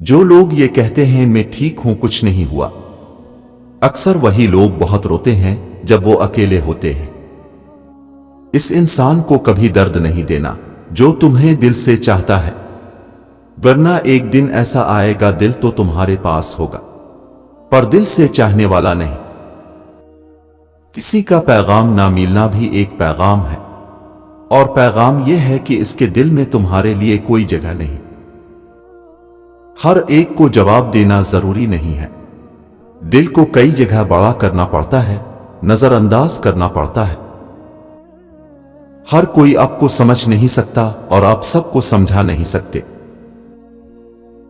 जो लोग ये कहते हैं मैं ठीक हूं, कुछ नहीं हुआ, अक्सर वही लोग बहुत रोते हैं जब वो अकेले होते हैं। इस इंसान को कभी दर्द नहीं देना जो तुम्हें दिल से चाहता है, वरना एक दिन ऐसा आएगा दिल तो तुम्हारे पास होगा पर दिल से चाहने वाला नहीं। किसी का पैगाम ना मिलना भी एक पैगाम है, और पैगाम यह है कि इसके दिल में तुम्हारे लिए कोई जगह नहीं। हर एक को जवाब देना जरूरी नहीं है। दिल को कई जगह बड़ा करना पड़ता है, नजरअंदाज करना पड़ता है। हर कोई आपको समझ नहीं सकता और आप सबको समझा नहीं सकते।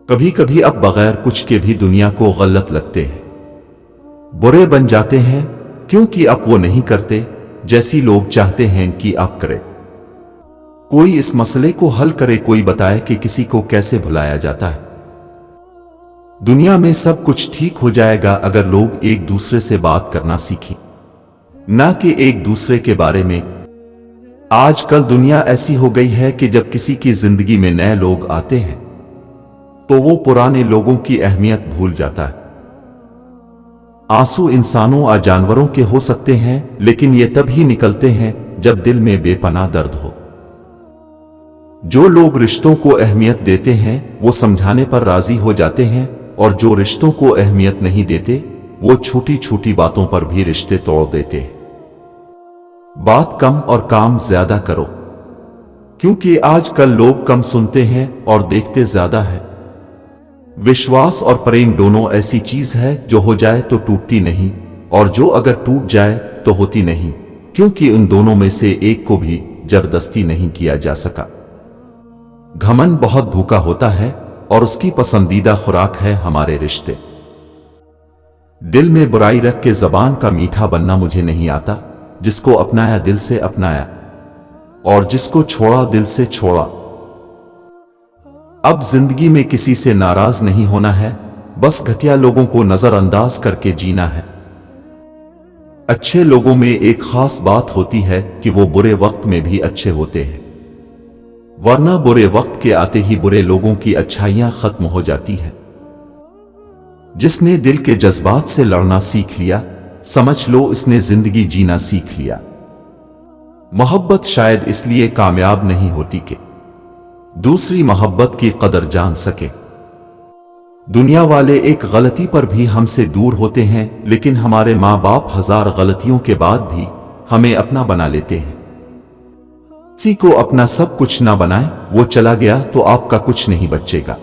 कभी कभी आप बगैर कुछ के भी दुनिया को गलत लगते हैं, बुरे बन जाते हैं, क्योंकि आप वो नहीं करते जैसी लोग चाहते हैं कि आप करें। कोई इस मसले को हल करे, कोई बताए कि किसी को कैसे भुलाया जाता है। दुनिया में सब कुछ ठीक हो जाएगा अगर लोग एक दूसरे से बात करना सीखें, ना कि एक दूसरे के बारे में। आजकल दुनिया ऐसी हो गई है कि जब किसी की जिंदगी में नए लोग आते हैं तो वो पुराने लोगों की अहमियत भूल जाता है। आंसू इंसानों और जानवरों के हो सकते हैं, लेकिन ये तभी निकलते हैं जब दिल में बेपनाह दर्द हो। जो लोग रिश्तों को अहमियत देते हैं वो समझाने पर राजी हो जाते हैं, और जो रिश्तों को अहमियत नहीं देते वो छोटी छोटी बातों पर भी रिश्ते तोड़ देते हैं। बात कम और काम ज्यादा करो, क्योंकि आजकल लोग कम सुनते हैं और देखते ज्यादा है। विश्वास और प्रेम दोनों ऐसी चीज है जो हो जाए तो टूटती नहीं, और जो अगर टूट जाए तो होती नहीं, क्योंकि उन दोनों में से एक को भी जबरदस्ती नहीं किया जा सका। घमंड बहुत भूखा होता है और उसकी पसंदीदा खुराक है हमारे रिश्ते। दिल में बुराई रख के जबान का मीठा बनना मुझे नहीं आता। जिसको अपनाया दिल से अपनाया, और जिसको छोड़ा दिल से छोड़ा। अब जिंदगी में किसी से नाराज नहीं होना है, बस घटिया लोगों को नजरअंदाज करके जीना है। अच्छे लोगों में एक खास बात होती है कि वो बुरे वक्त में भी अच्छे होते हैं, वरना बुरे वक्त के आते ही बुरे लोगों की अच्छाइयां खत्म हो जाती है। जिसने दिल के जज्बात से लड़ना सीख लिया, समझ लो इसने जिंदगी जीना सीख लिया। मोहब्बत शायद इसलिए कामयाब नहीं होती कि दूसरी मोहब्बत की कदर जान सके। दुनिया वाले एक गलती पर भी हमसे दूर होते हैं, लेकिन हमारे माँ बाप 1000 गलतियों के बाद भी हमें अपना बना लेते हैं। किसी को अपना सब कुछ ना बनाए, वो चला गया तो आपका कुछ नहीं बचेगा।